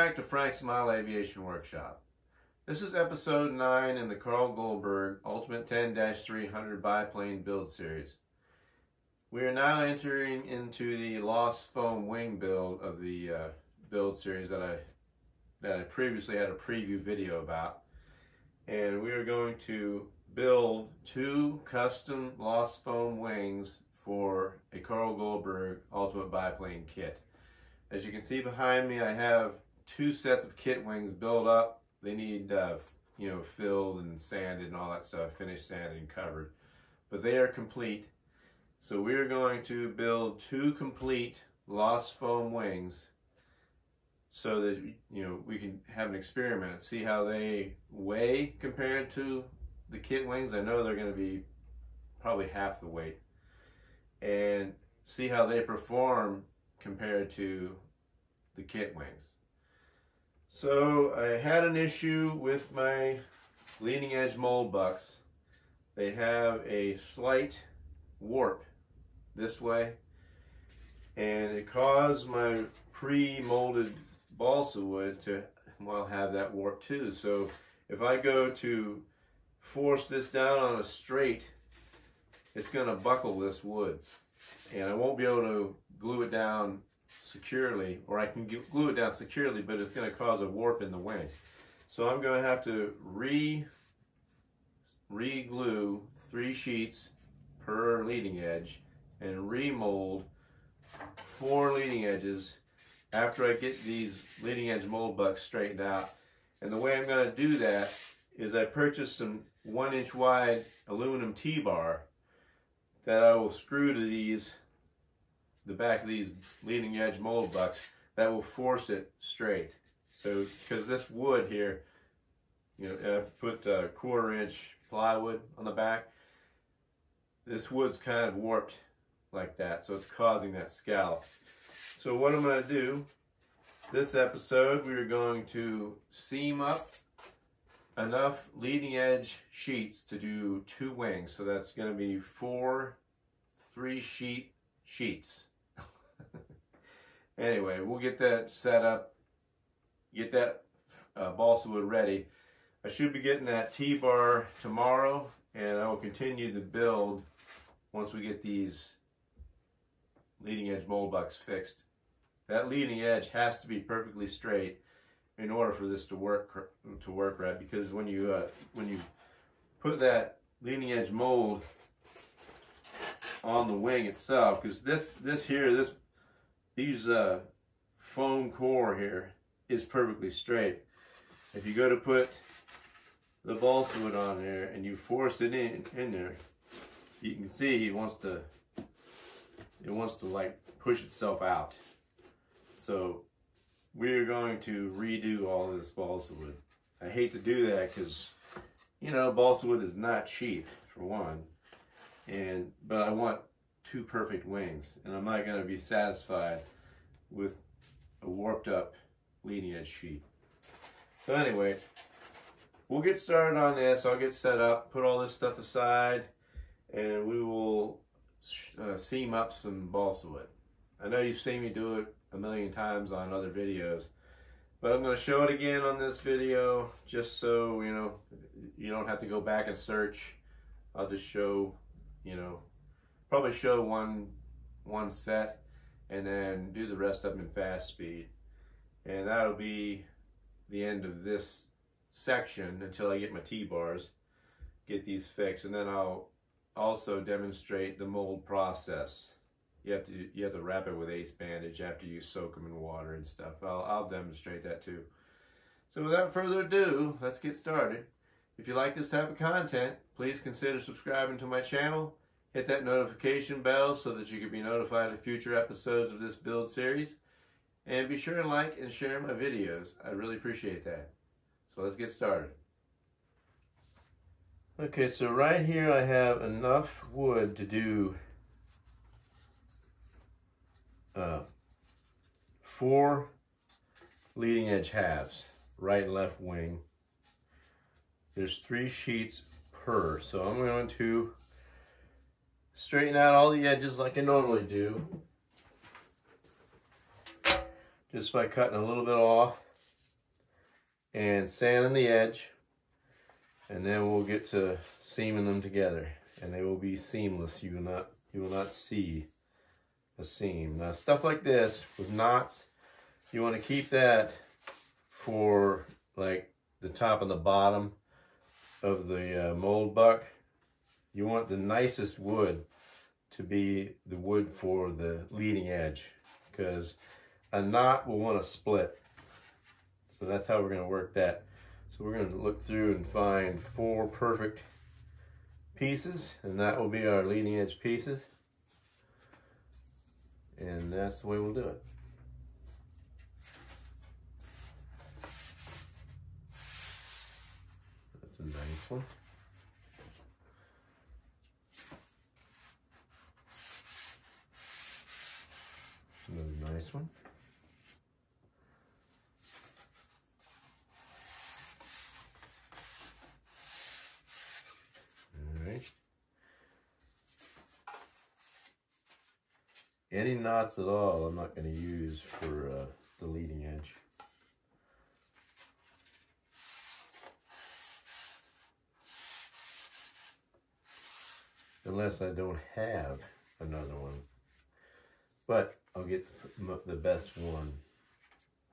back to Frank's Smile Aviation Workshop. This is episode 9 in the Goldberg Ultimate 10-300 biplane build series. We are now entering into the lost foam wing build of the build series that I previously had a preview video about. And we are going to build 2 custom lost foam wings for a Goldberg Ultimate biplane kit. As you can see behind me, I have 2 sets of kit wings built up. They need, filled and sanded and all that stuff, finished, sanded, and covered. But they are complete. So we are going to build 2 complete lost foam wings so that we can have an experiment, see how they weigh compared to the kit wings. I know they're going to be probably half the weight, and see how they perform compared to the kit wings. So I had an issue with my leading edge mold bucks. They have a slight warp this way, and it caused my pre-molded balsa wood to have that warp too. So if I go to force this down on a straight, it's going to buckle this wood, and I won't be able to glue it down securely, or I can glue it down securely, but it's going to cause a warp in the wing. So I'm going to have to re-glue 3 sheets per leading edge and remold 4 leading edges after I get these leading edge mold bucks straightened out. And the way I'm going to do that is I purchased some 1-inch wide aluminum T-bar that I will screw to the back of these leading edge mold bucks that will force it straight. So because this wood here, I put a 1/4-inch plywood on the back, this wood's kind of warped like that, so it's causing that scallop. So what I'm going to do this episode, we are going to seam up enough leading edge sheets to do 2 wings. So that's going to be 4 3-sheet sheets. Anyway, we'll get that set up, get that balsa wood ready. I should be getting that T-bar tomorrow, and I will continue to build once we get these leading edge mold bucks fixed. That leading edge has to be perfectly straight in order for this to work right, because when you put that leading edge mold on the wing itself, because these foam core here is perfectly straight. If you go to put the balsa wood on there and you force it in there, you can see it wants to like push itself out. So we're going to redo all this balsa wood. I hate to do that because balsa wood is not cheap, for one, but I want 2 perfect wings, and I'm not going to be satisfied with a warped up leading edge sheet. So anyway, we'll get started on this. I'll get set up, put all this stuff aside, and we will seam up some balsa wood. I know you've seen me do it a million times on other videos, but I'm going to show it again on this video just so you don't have to go back and search. I'll just show, probably show one set and then do the rest of them in fast speed, and that'll be the end of this section until I get my T-bars, get these fixed, and then I'll also demonstrate the mold process. You have to wrap it with ace bandage after you soak them in water and stuff. I'll demonstrate that too. So without further ado, let's get started. If you like this type of content, please consider subscribing to my channel. Hit that notification bell so that you can be notified of future episodes of this build series. And be sure to like and share my videos. I really appreciate that. So let's get started. Okay, so right here I have enough wood to do 4 leading edge halves, right and left wing. There's 3 sheets per, so I'm going to straighten out all the edges like I normally do, just by cutting a little bit off and sanding the edge, and then we'll get to seaming them together, and they will be seamless. You will not see a seam. Now stuff like this with knots, you want to keep that for like the top and the bottom of the mold buck. You want the nicest wood to be the wood for the leading edge, because a knot will want to split. So that's how we're going to work that. So we're going to look through and find 4 perfect pieces, and that will be our leading edge pieces. And that's the way we'll do it. That's a nice one. Another nice one. All right. Any knots at all, I'm not going to use for the leading edge. Unless I don't have another one. But I'll get the best one.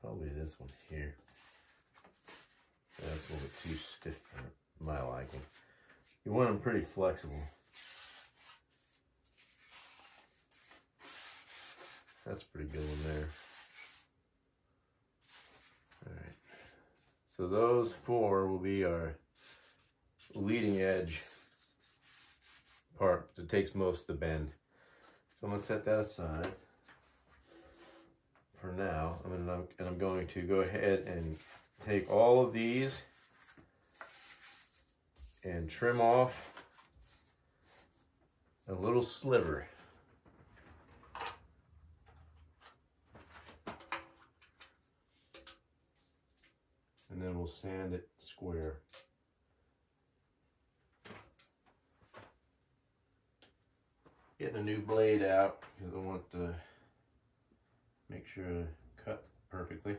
Probably this one here. That's a little bit too stiff for my liking. You want them pretty flexible. That's a pretty good one there. Alright. So those 4 will be our leading edge part that takes most of the bend. So I'm going to set that aside for now. I'm going to go ahead and take all of these and trim off a little sliver. And then we'll sand it square. Getting a new blade out because I want to make sure to cut perfectly.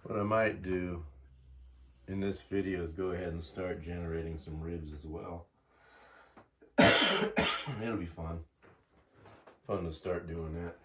What I might do in this video is go ahead and start generating some ribs as well. It'll be fun. Fun to start doing that.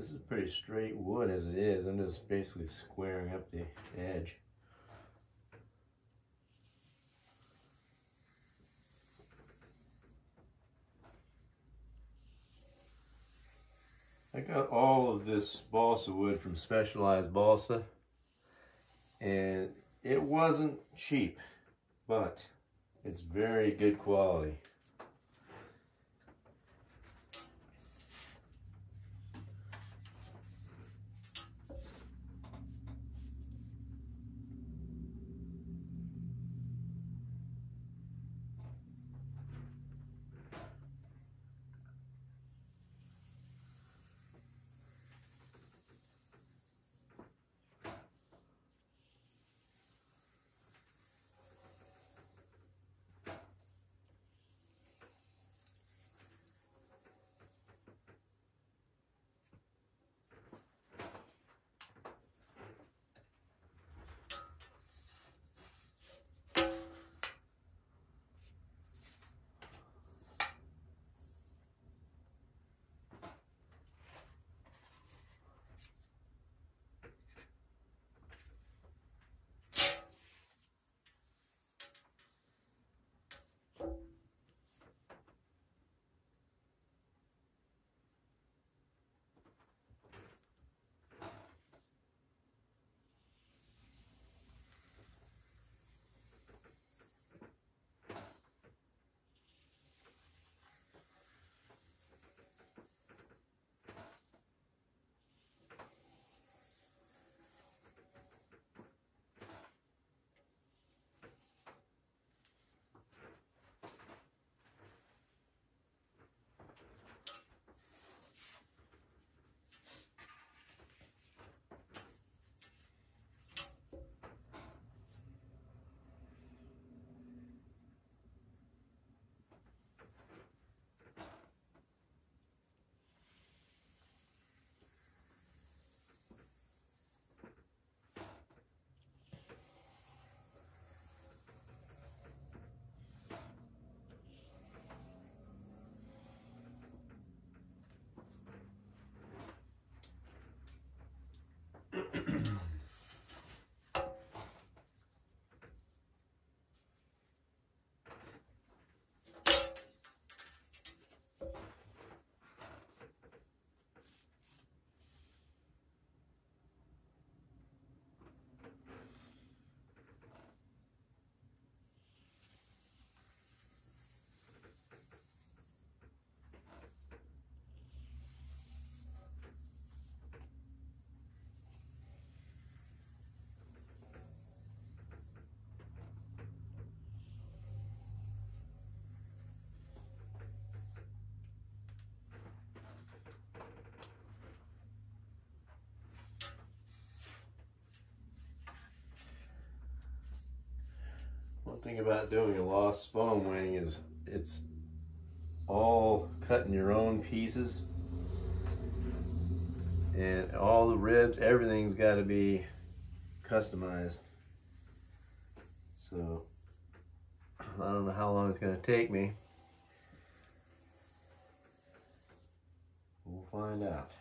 This is pretty straight wood as it is. I'm just basically squaring up the edge. I got all of this balsa wood from Specialized Balsa, and it wasn't cheap, but it's very good quality. One thing about doing a lost foam wing is it's all cut in your own pieces, and all the ribs, everything's got to be customized. So I don't know how long it's going to take me. We'll find out.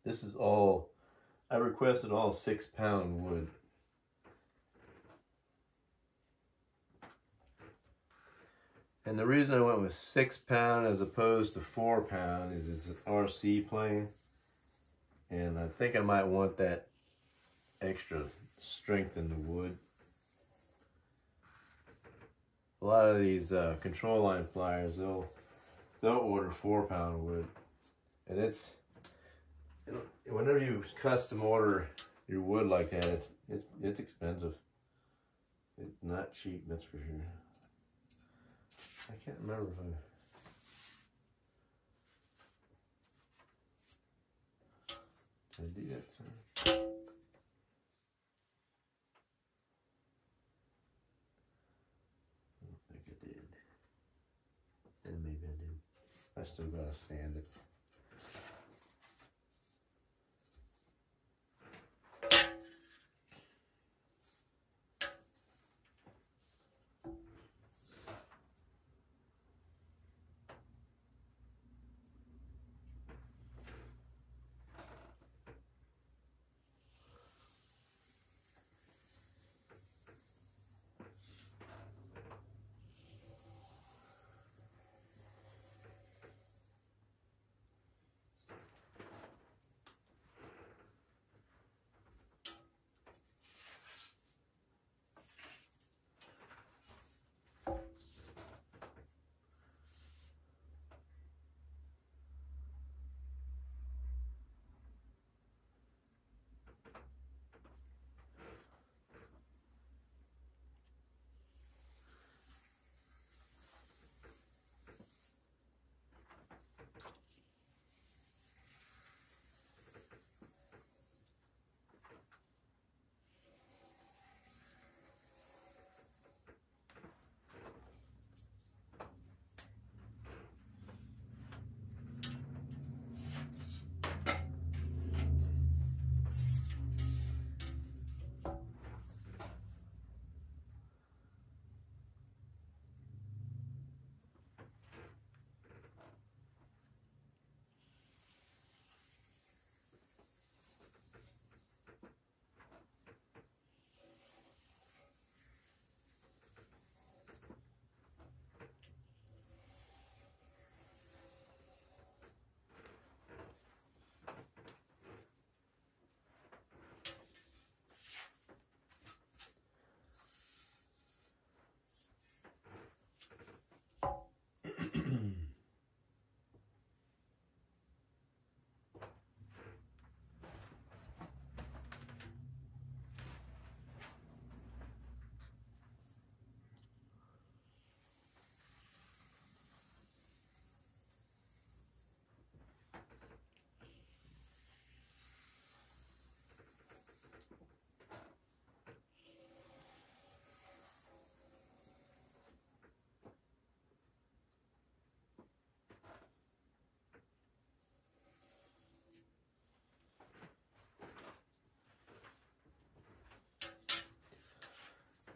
This is all, I requested all 6-pound wood. And the reason I went with 6-pound as opposed to 4-pound is it's an RC plane. And I think I might want that extra strengthen the wood. A lot of these control line pliers, they'll order 4-pound wood, and whenever you custom order your wood like that, it's expensive. It's not cheap, that's for sure. I can't remember if did I do that, son? I don't think I did. And maybe I did. I still gotta sand it.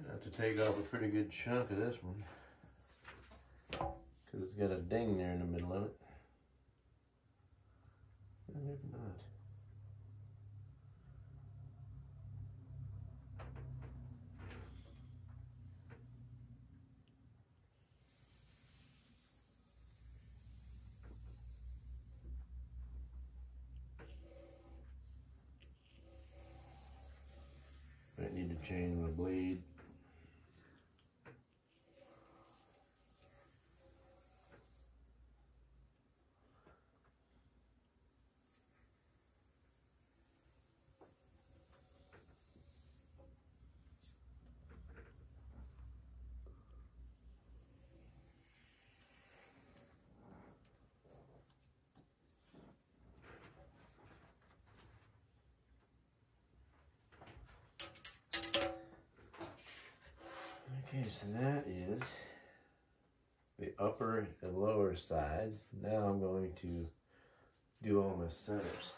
I have to take off a pretty good chunk of this one because it's got a ding there in the middle of it. Maybe not. Might need to change my blade. Okay, so that is the upper and lower sides. Now I'm going to do all my centers.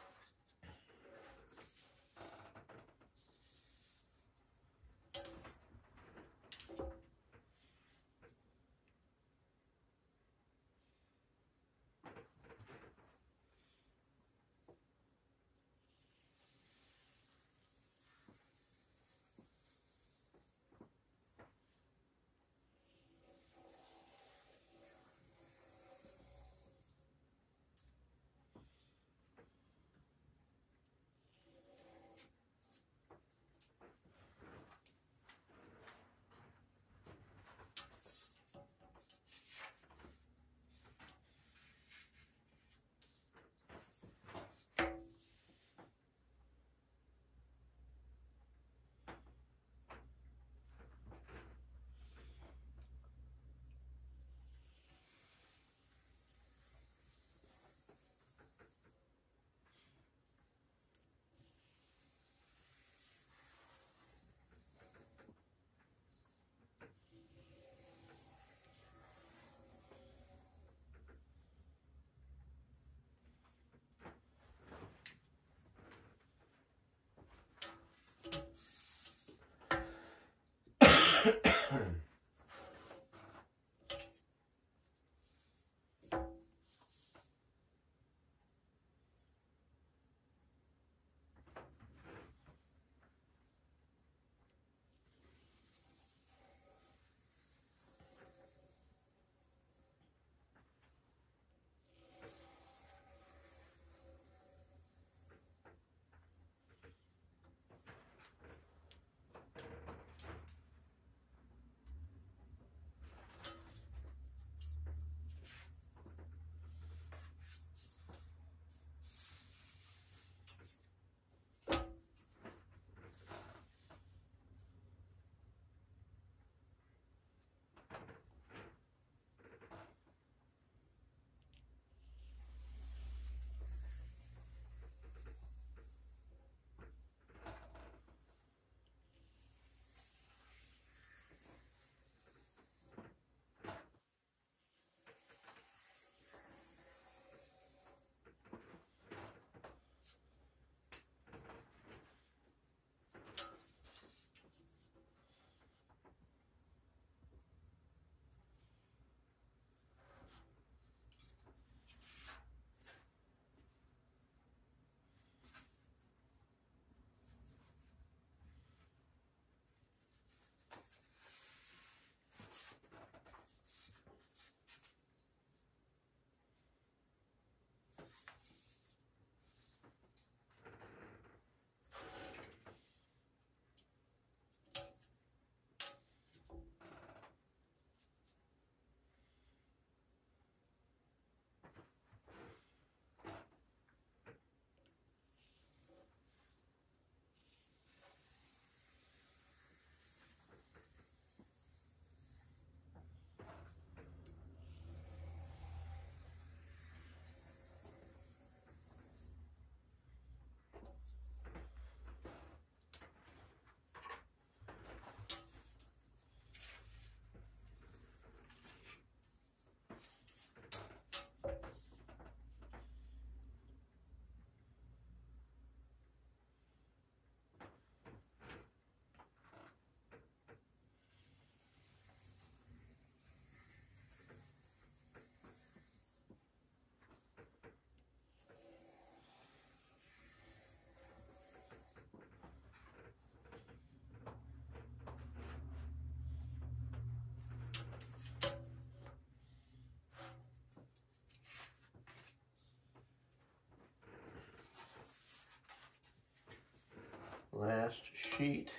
last sheet.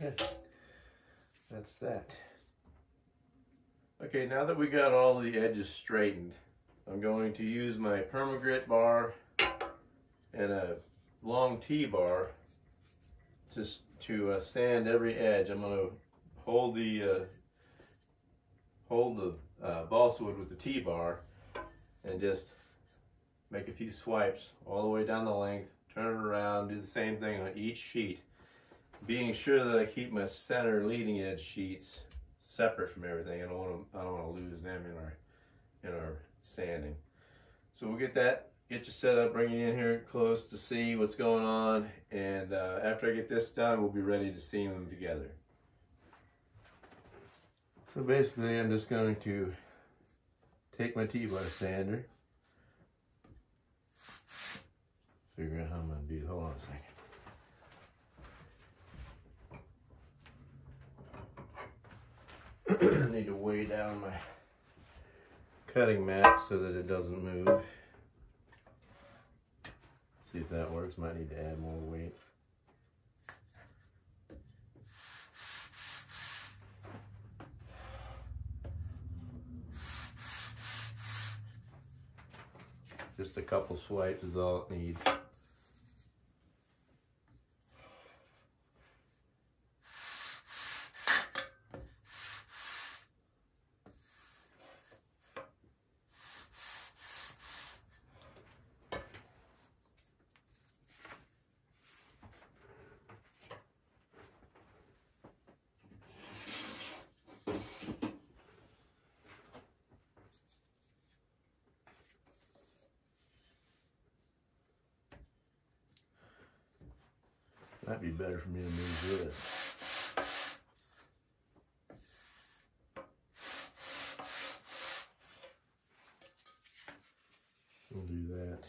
Okay, that's that. Okay, now that we got all the edges straightened, I'm going to use my permagrit bar and a long T-bar to sand every edge. I'm going to hold the balsa wood with the T-bar and just make a few swipes all the way down the length, turn it around, do the same thing on each sheet, being sure that I keep my center leading edge sheets separate from everything. I don't want to lose them in our sanding. So we'll get you set up, bring you in here close to see what's going on, and after I get this done, we'll be ready to seam them together. So basically, I'm just going to take my T-bar sander, figure out how I'm going to do it. Hold on a second. I need to weigh down my cutting mat so that it doesn't move. See if that works. Might need to add more weight. Just a couple swipes is all it needs. Might be better for me to move this. We'll do that.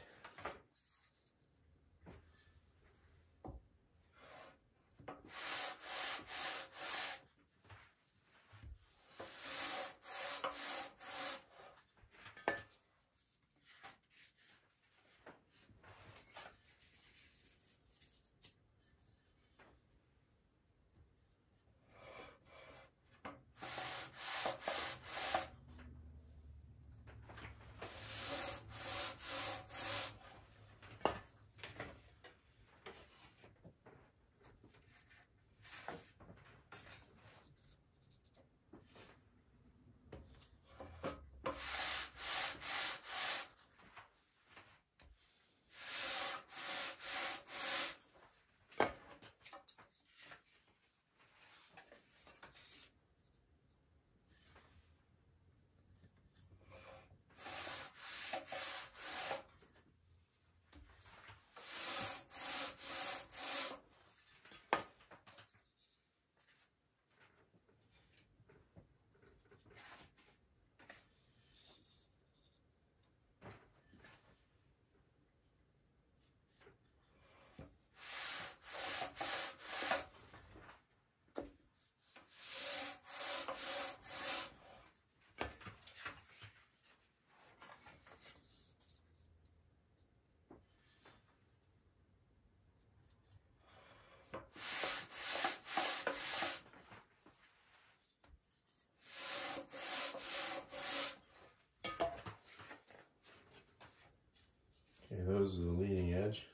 Okay, those are the leading edge.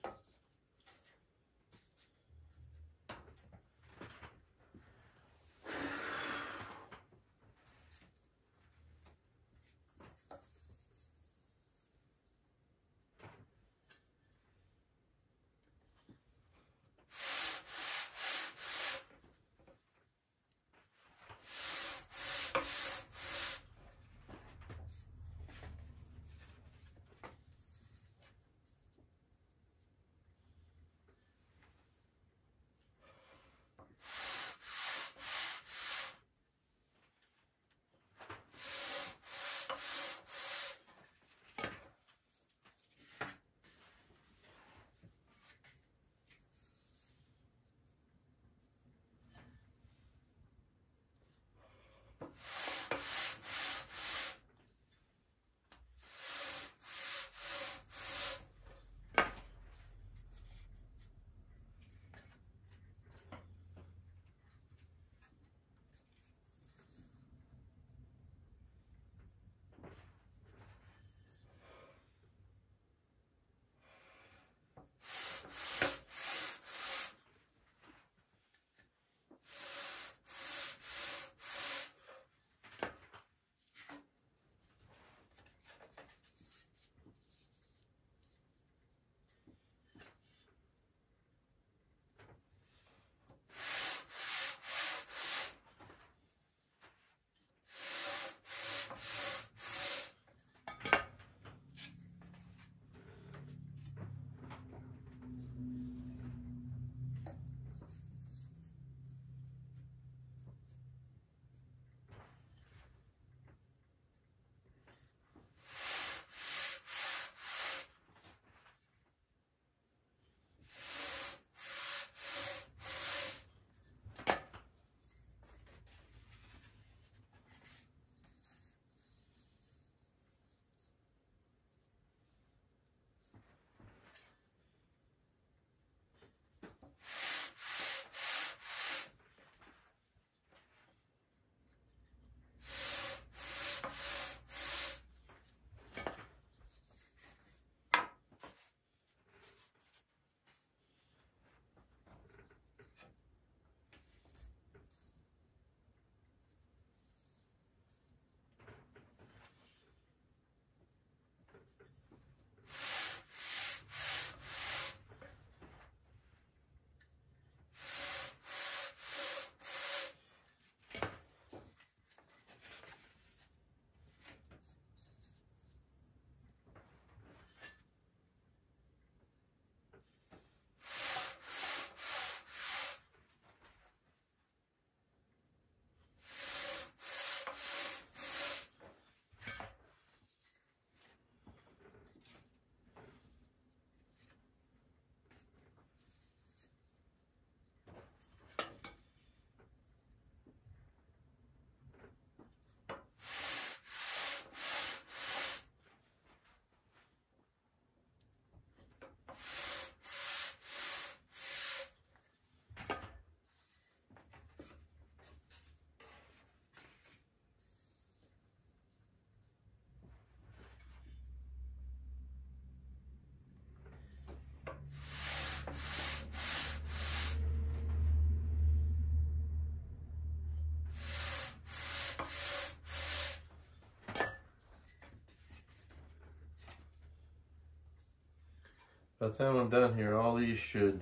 By the time I'm done here, all these should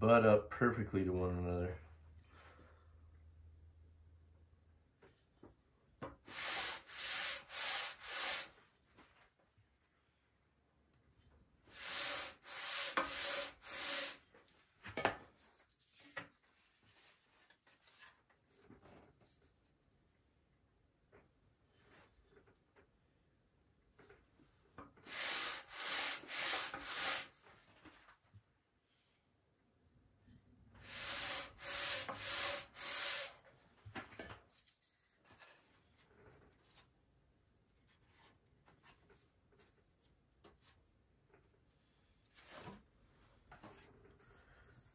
butt up perfectly to one another.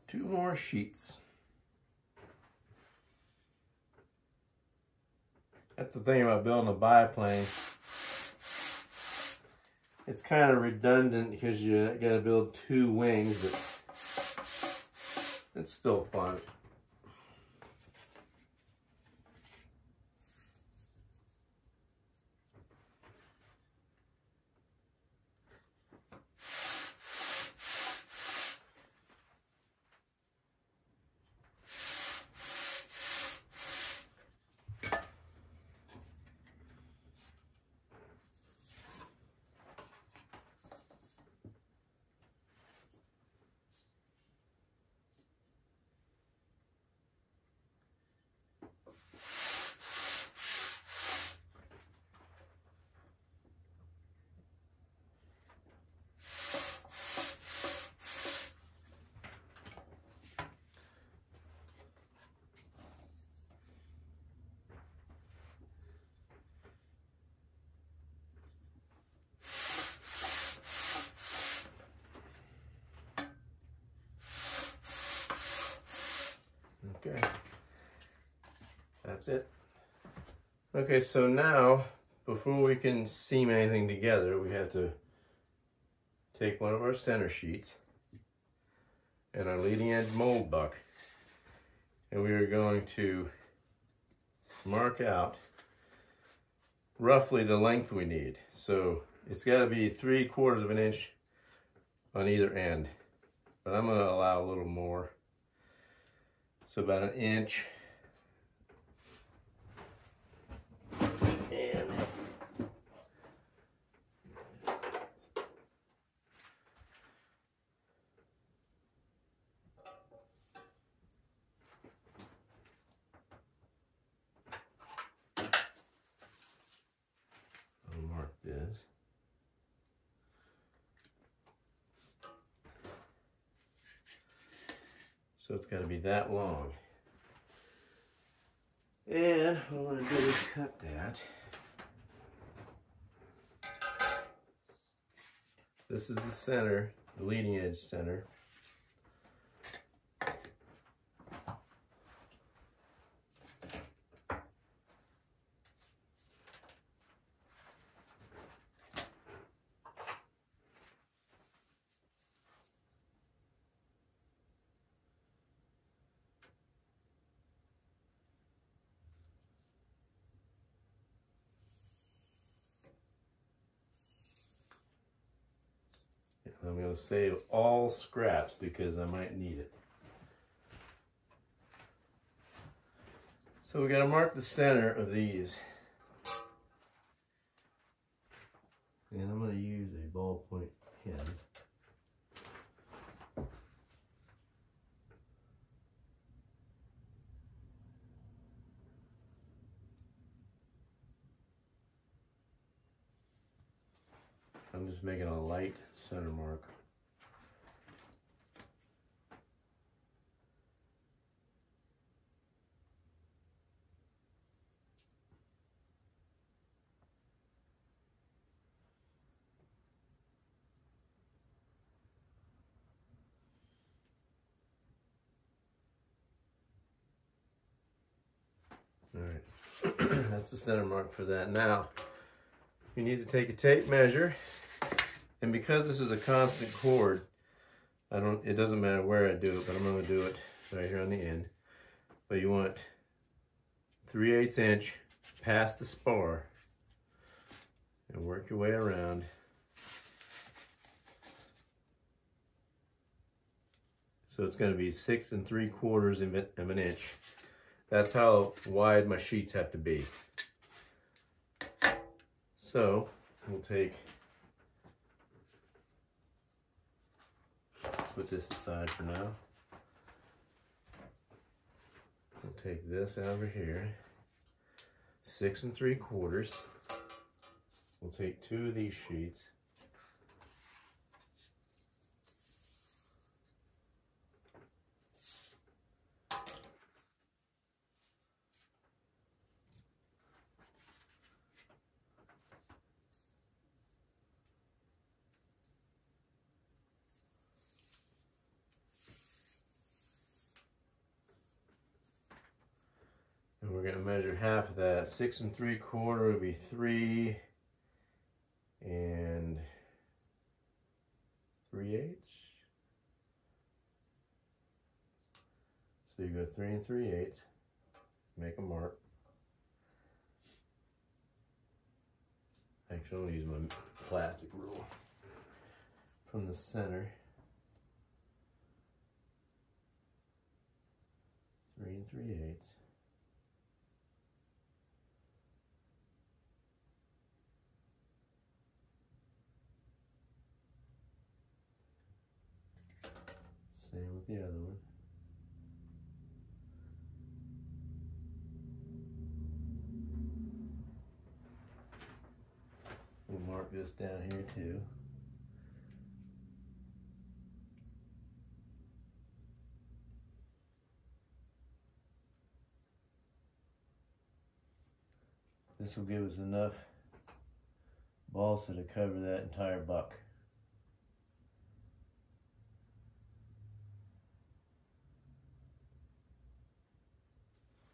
Two more sheets. That's the thing about building a biplane. It's kind of redundant because you got to build two wings, but it's still fun. Okay, that's it. Okay, so now, before we can seam anything together, we have to take one of our center sheets and our leading edge mold buck, and we are going to mark out roughly the length we need. So it's got to be 3/4 of an inch on either end, but I'm going to allow a little more. So about 1 inch. And I'll mark this. So it's got to be that long. And what I'm going to do is cut that. This is the center, the leading edge center. I'm going to save all scraps because I might need it. So we got to mark the center of these. And I'm going to use a ballpoint pen. I'm just making a light center mark. All right, that's the center mark for that. Now, you need to take a tape measure, and because this is a constant cord, it doesn't matter where I do it, but I'm going to do it right here on the end. But you want 3/8 inch past the spar, and work your way around. So it's going to be 6 3/4 of an inch. That's how wide my sheets have to be. So we'll put this aside for now. We'll take this over here, 6 3/4. We'll take 2 of these sheets. And we're going to measure half of that. 6 3/4 would be 3 3/8. So you go 3 3/8. Make a mark. Actually, I'll use my plastic rule. From the center, 3 3/8. Same with the other one. We'll mark this down here too. This will give us enough balsa to cover that entire buck.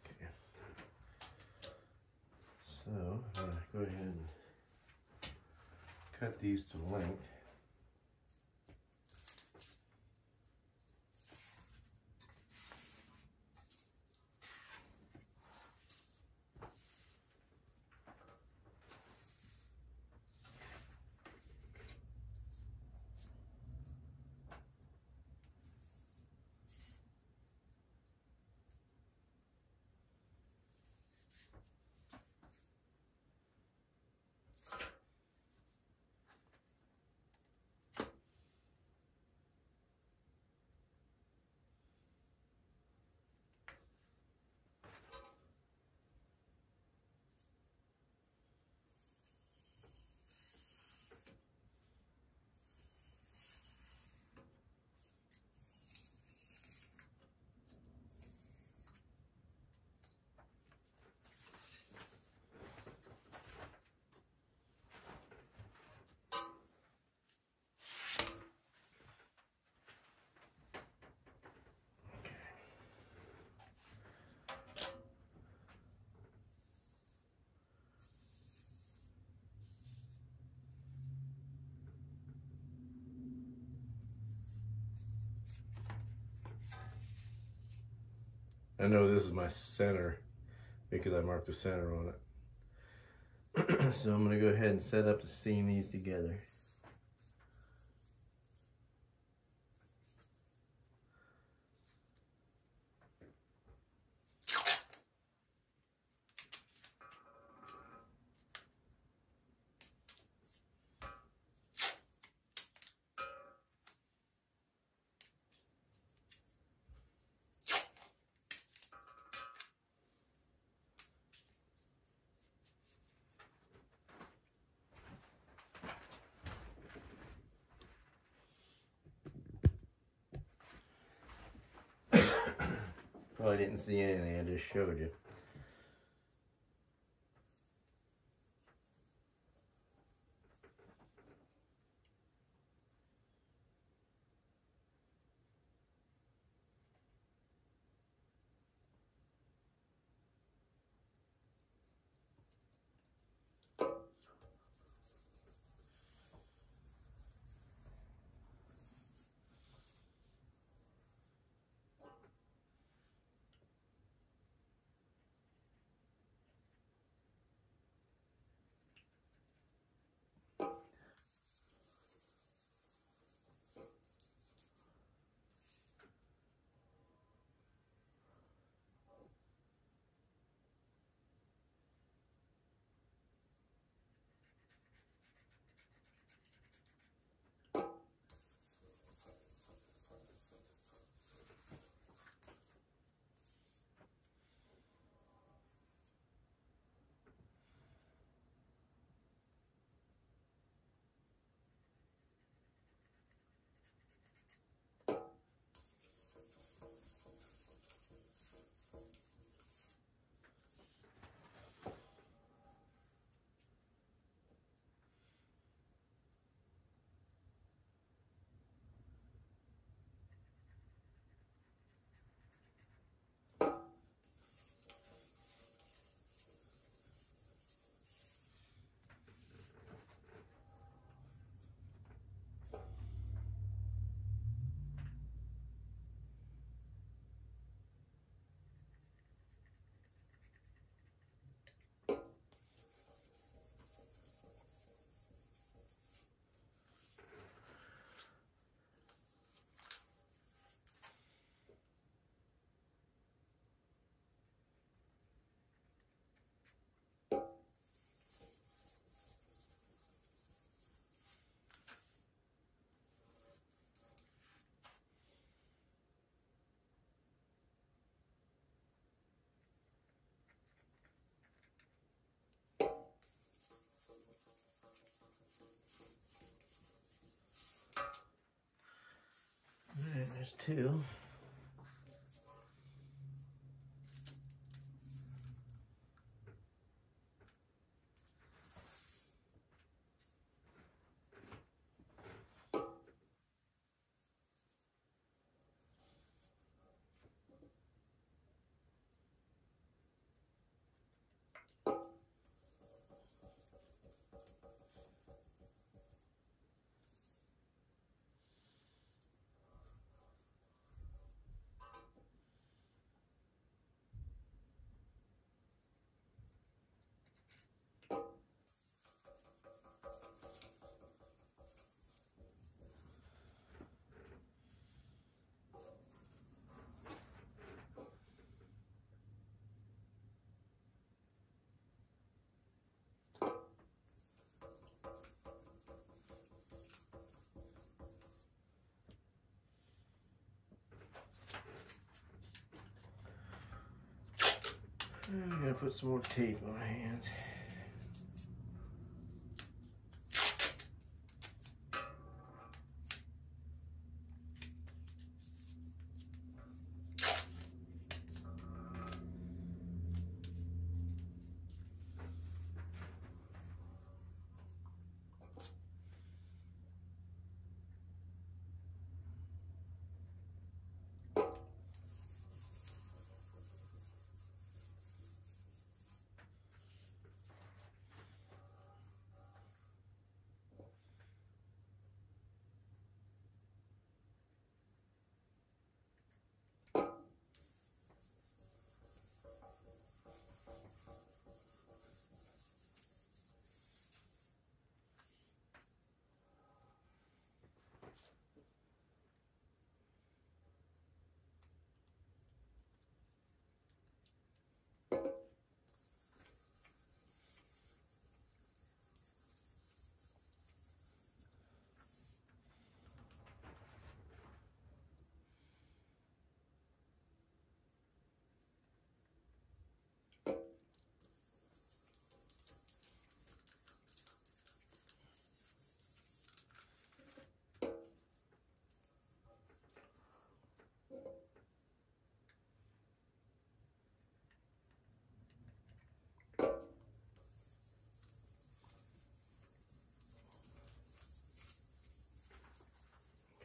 Okay. So I'm going to go ahead and cut these to length. I know this is my center because I marked the center on it. So I'm going to go ahead and set up to seam these together. Probably didn't see anything, I just showed you. There's two. I'm gonna put some more tape on my hands.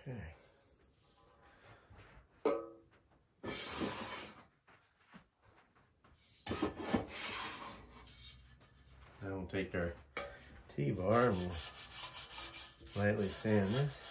Okay. Now we'll take our T-bar and we'll lightly sand this.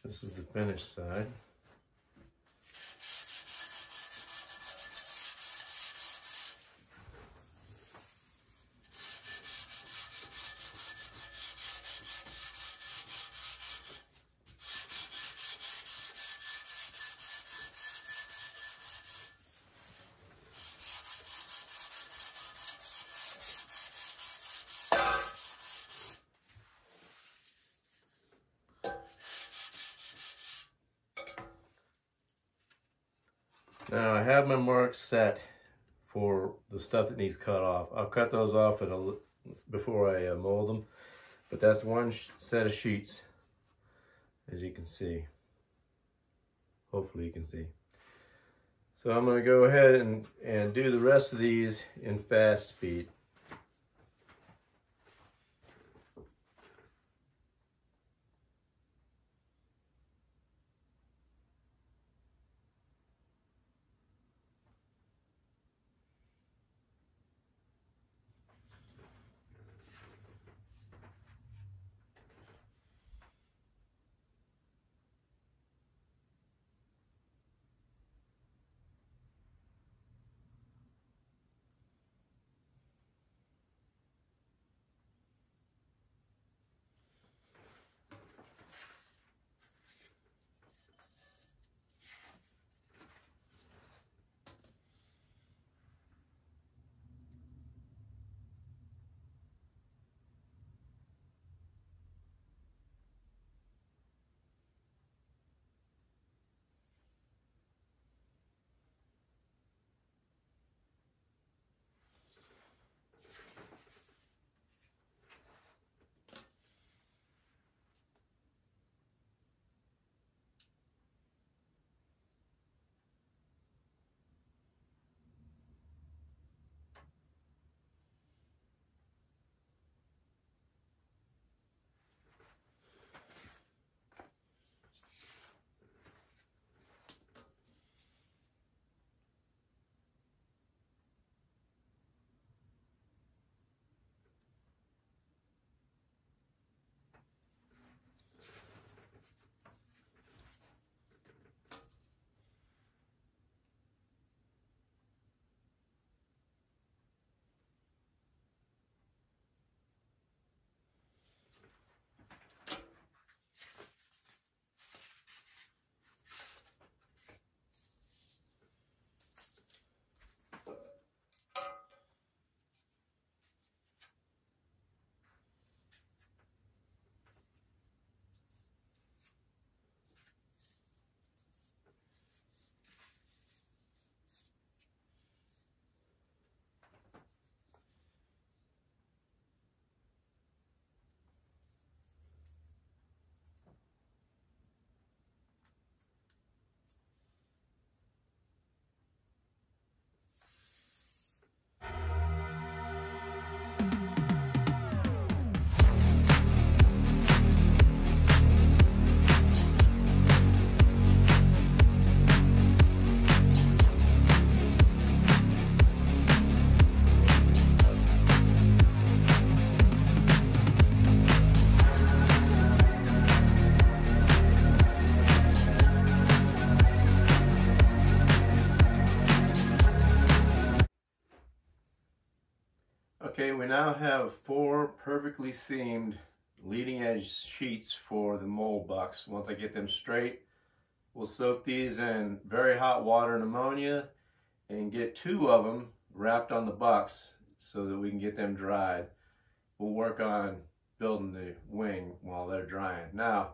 This is the finished side. Now I have my marks set for the stuff that needs cut off. I'll cut those off before I mold them, but that's one set of sheets, as you can see. Hopefully you can see. So I'm going to go ahead and do the rest of these in fast speed. we now have 4 perfectly seamed leading edge sheets for the mold bucks. Once I get them straight, we'll soak these in very hot water and ammonia and get 2 of them wrapped on the bucks so that we can get them dried. We'll work on building the wing while they're drying. Now,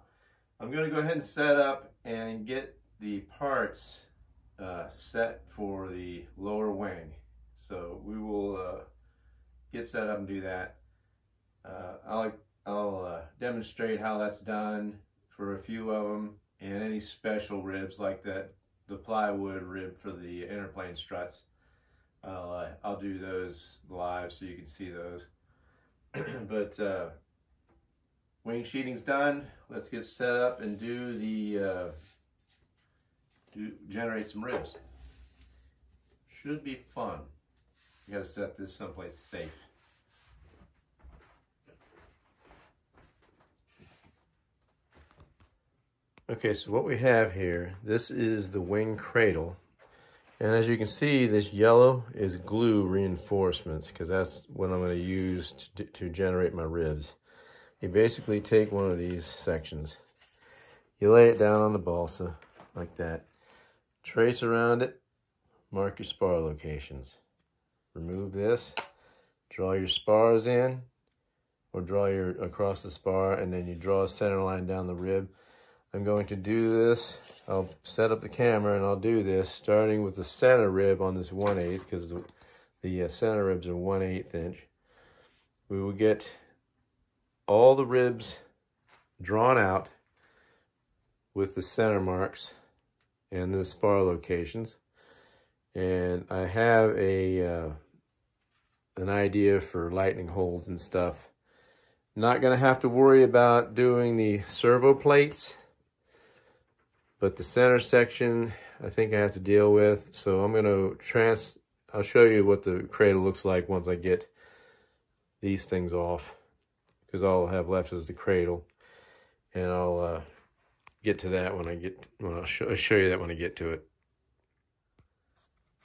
I'm going to go ahead and set up and get the parts set for the lower wing. So we will get set up and do that. I'll demonstrate how that's done for a few of them, and any special ribs like that, the plywood rib for the interplane struts. I'll do those live so you can see those. But wing sheeting's done. Let's get set up and do the generate some ribs. Should be fun. You got to set this someplace safe. Okay, so what we have here, this is the wing cradle. And as you can see, this yellow is glue reinforcements, because that's what I'm going to use to generate my ribs. You basically take one of these sections, you lay it down on the balsa like that, trace around it, mark your spar locations. Remove this, draw your spars in, or draw your across the spar, and then you draw a center line down the rib. I'm going to do this. I'll set up the camera and I'll do this starting with the center rib on this 1/8, because the center ribs are 1/8 inch. We will get all the ribs drawn out with the center marks and the spar locations. And I have an idea for lightning holes and stuff. Not going to have to worry about doing the servo plates, but the center section I think I have to deal with. So I'm going to I'll show you what the cradle looks like once I get these things off, because all I'll have left is the cradle, and I'll get to that I'll show you that when I get to it.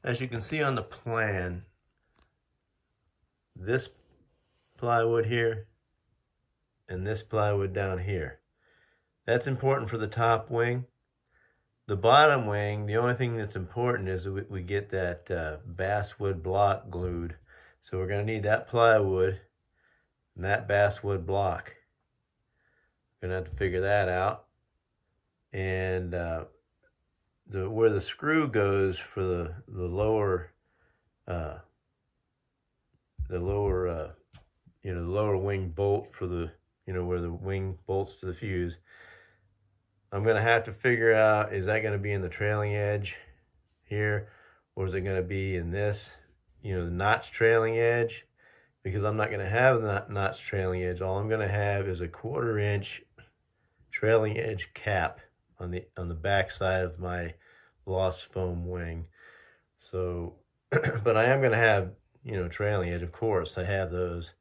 As you can see on the plan, this plywood here and this plywood down here, that's important for the top wing. The bottom wing, the only thing that's important is that we get that basswood block glued. So we're going to need that plywood and that basswood block. We're going to have to figure that out. And where the screw goes for the lower wing bolt for the, where the wing bolts to the fuse, I'm going to have to figure out, is that going to be in the trailing edge here, or is it going to be in this, the notch trailing edge? Because I'm not going to have the notch trailing edge. All I'm going to have is a 1/4 inch trailing edge cap on the back side of my lost foam wing. So, but I am going to have, trailing edge, of course. I have those.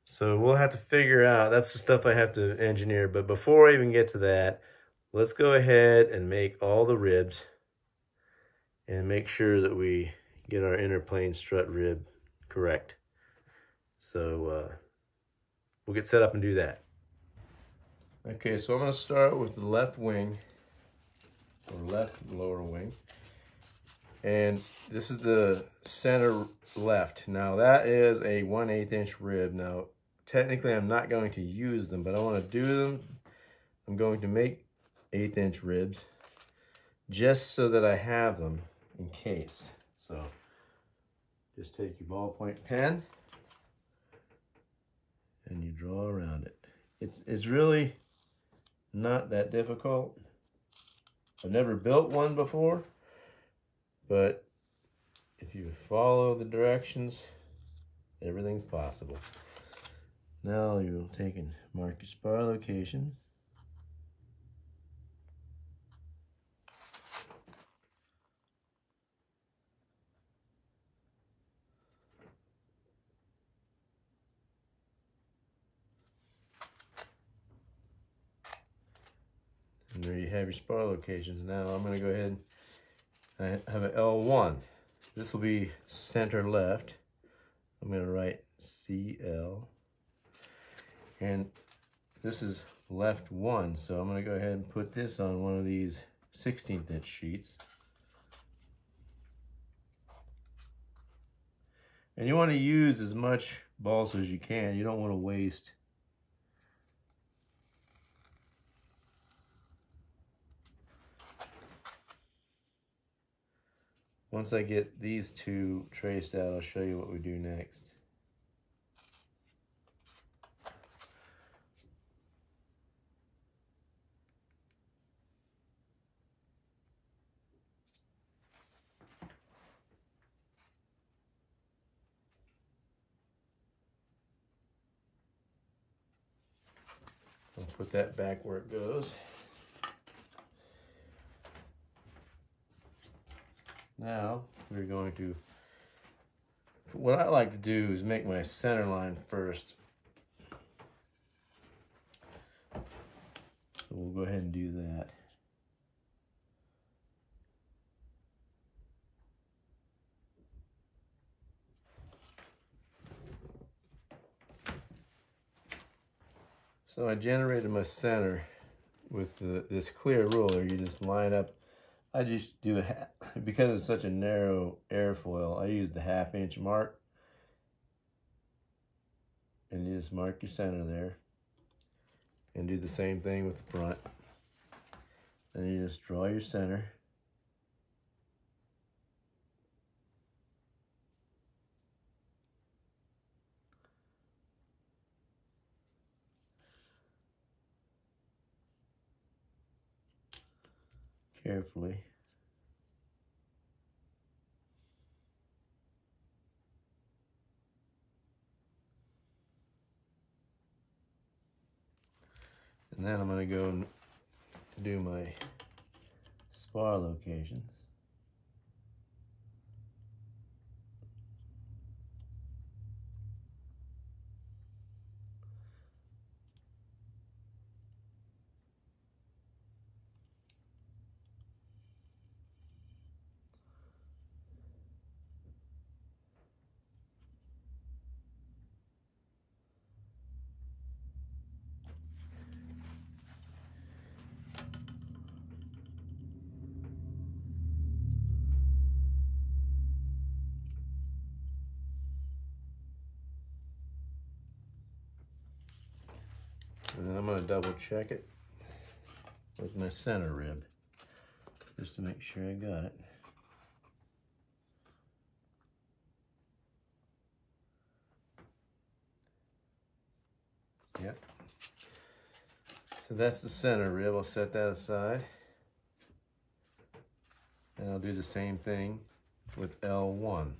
So we'll have to figure out, that's the stuff I have to engineer. But before I even get to that, let's go ahead and make all the ribs and make sure that we get our interplane strut rib correct. So we'll get set up and do that. Okay, so I'm going to start with the left wing, or left lower wing. And this is the center left. Now that is a 1/8 inch rib. Now technically I'm not going to use them, but I want to do them. I'm going to make 1/8 inch ribs just so that I have them in case. So just take your ballpoint pen and you draw around it. It's really not that difficult. I've never built one before, but if you follow the directions, everything's possible. Now you'll take and mark your spar location. And there you have your spar locations. Now I'm going to go ahead and I have an L1. This will be center left. I'm going to write CL. And this is left 1, so I'm going to go ahead and put this on one of these 16th inch sheets. And you want to use as much balsa as you can. You don't want to waste. Once I get these two traced out, I'll show you what we do next. I'll put that back where it goes. Now we're going to, what I like to do is make my center line first. So we'll go ahead and do that. So I generated my center with this clear ruler. You just line up. I just do because it's such a narrow airfoil, I use the 1/2 inch mark. And you just mark your center there. And do the same thing with the front. And you just draw your center. Carefully. And then I'm going to go and do my spar locations. And then I'm going to double check it with my center rib, just to make sure I got it. Yep. So that's the center rib. I'll set that aside. And I'll do the same thing with L1.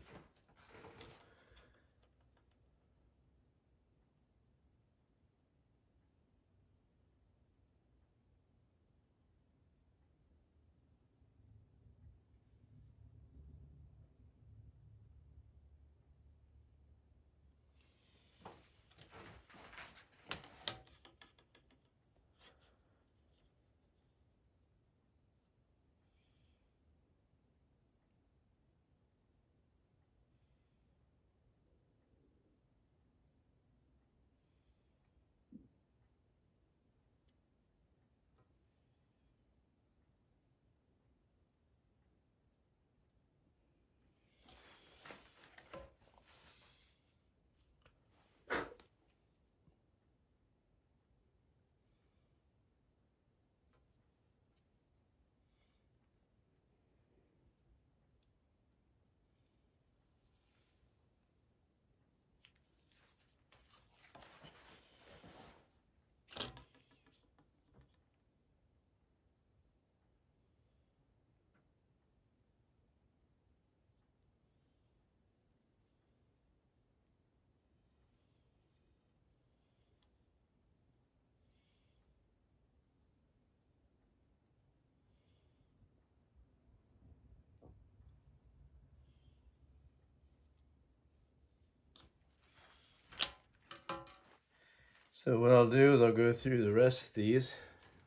So what I'll do is I'll go through the rest of these.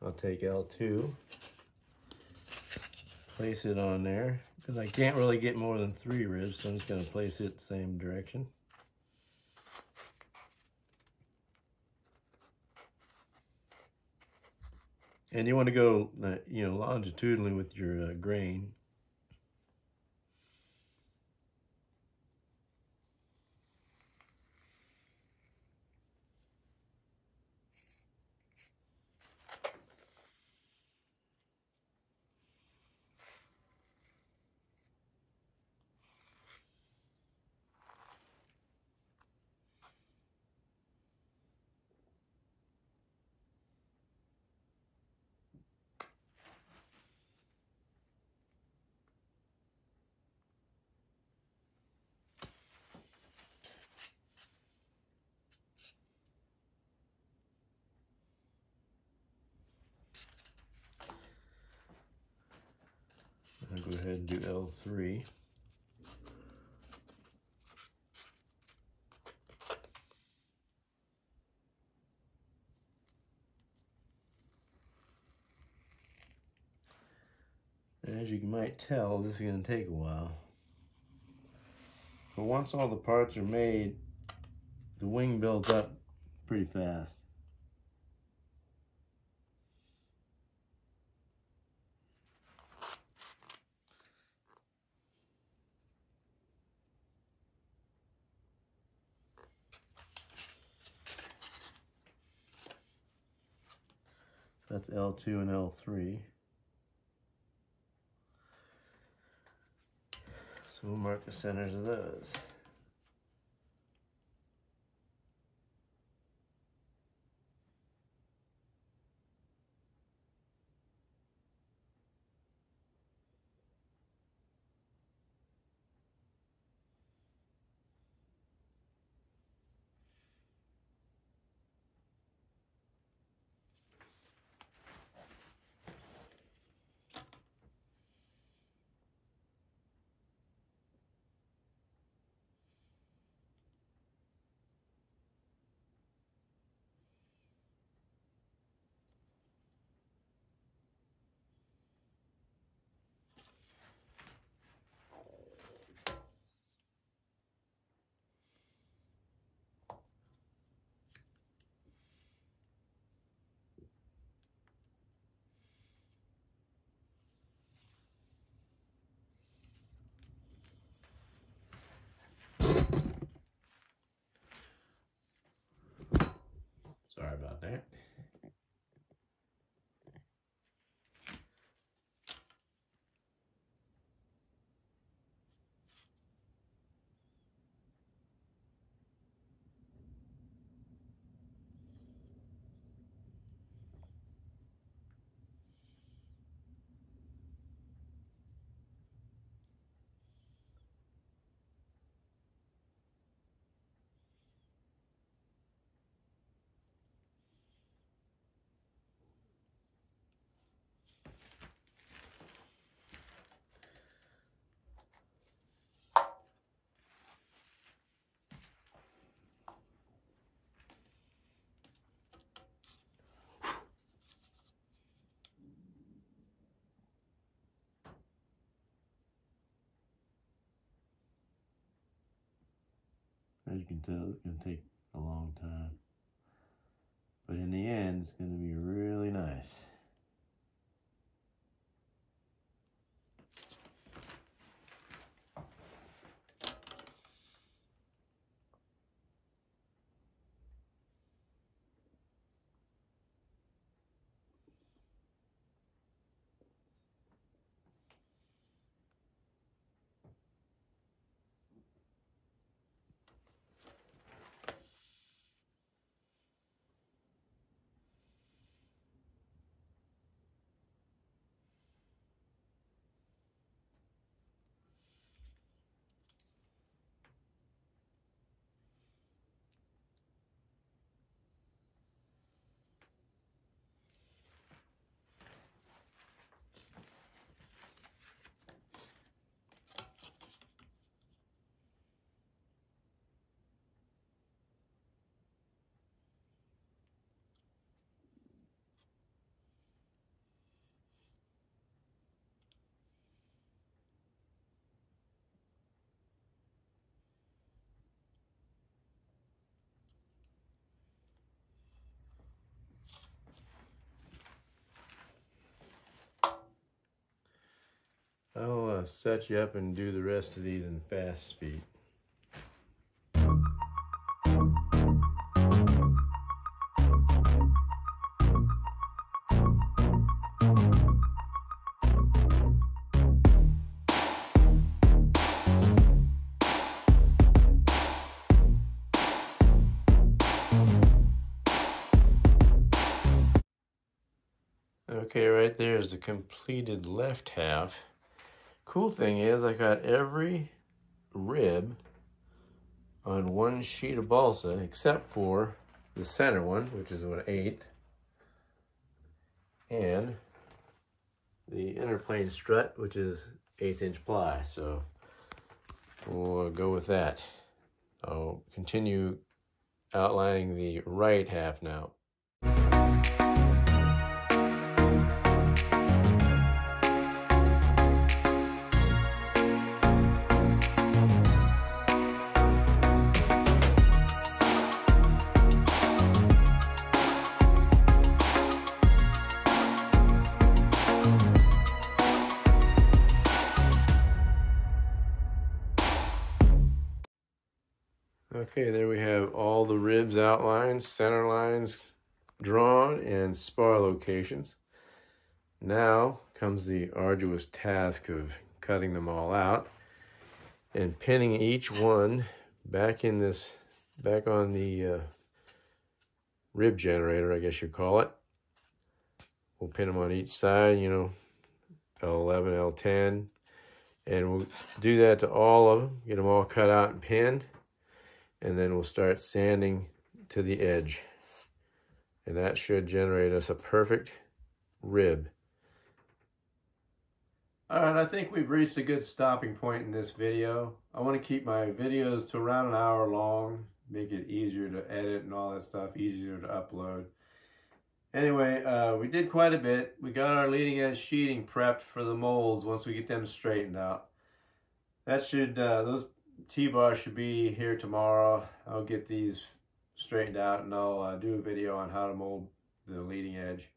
I'll take L2, place it on there, because I can't really get more than 3 ribs, so I'm just going to place it the same direction. And you want to go, longitudinally with your grain. I'll go ahead and do L3. As you might tell, this is going to take a while. But once all the parts are made, the wing builds up pretty fast. So that's L2 and L3. So we'll mark the centers of those. Sorry about that. As you can tell, it's going to take a long time. But in the end, it's going to be really nice. set you up and do the rest of these in fast speed. Okay, right there is the completed left half. Cool thing is I got every rib on one sheet of balsa except for the center one, which is 1/8, and the interplane strut, which is 1/8" ply. So we'll go with that. I'll continue outlining the right half now. Okay, there we have all the ribs outlined, center lines drawn, and spar locations. Now comes the arduous task of cutting them all out and pinning each one back on the rib generator, I guess you call it. We'll pin them on each side, you know, L11, L10, and we'll do that to all of them, get them all cut out and pinned. And then we'll start sanding to the edge. And that should generate us a perfect rib. All right, I think we've reached a good stopping point in this video. I want to keep my videos to around an hour long, make it easier to edit and all that stuff, easier to upload. Anyway, we did quite a bit. We got our leading edge sheeting prepped for the molds once we get them straightened out. That should, those T-bars should be here tomorrow. I'll get these straightened out and I'll do a video on how to mold the leading edge.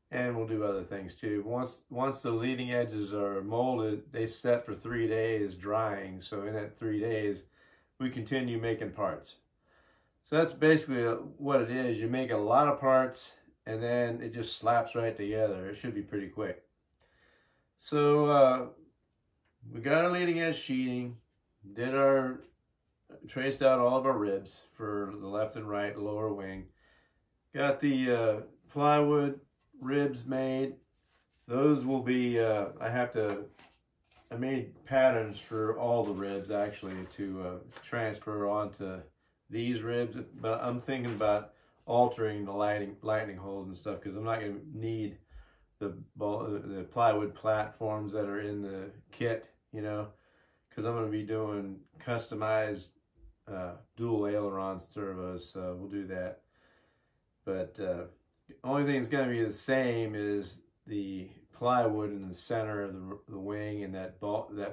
And we'll do other things too. Once the leading edges are molded, they set for 3 days drying. So in that 3 days, we continue making parts. So that's basically what it is. You make a lot of parts and then it just slaps right together. It should be pretty quick. So we got our leading edge sheeting. Traced out all of our ribs for the left and right lower wing. Got the plywood ribs made. Those will be, I made patterns for all the ribs actually to transfer onto these ribs, but I'm thinking about altering the lightning holes and stuff because I'm not going to need the plywood platforms that are in the kit, you know, because I'm going to be doing customized dual aileron servos, so we'll do that. But the only thing that's going to be the same is the plywood in the center of the wing and that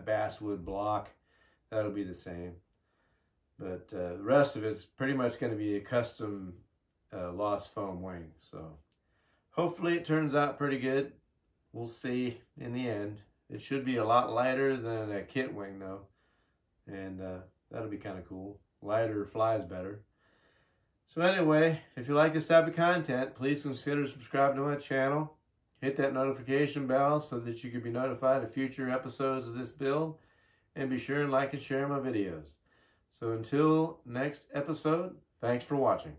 basswood block. That'll be the same. But the rest of it's pretty much going to be a custom lost foam wing. So hopefully it turns out pretty good. We'll see in the end. It should be a lot lighter than a kit wing though. And that'll be kind of cool. Lighter flies better. So anyway, if you like this type of content, please consider subscribing to my channel. Hit that notification bell so that you can be notified of future episodes of this build. And be sure and like and share my videos. So until next episode, thanks for watching.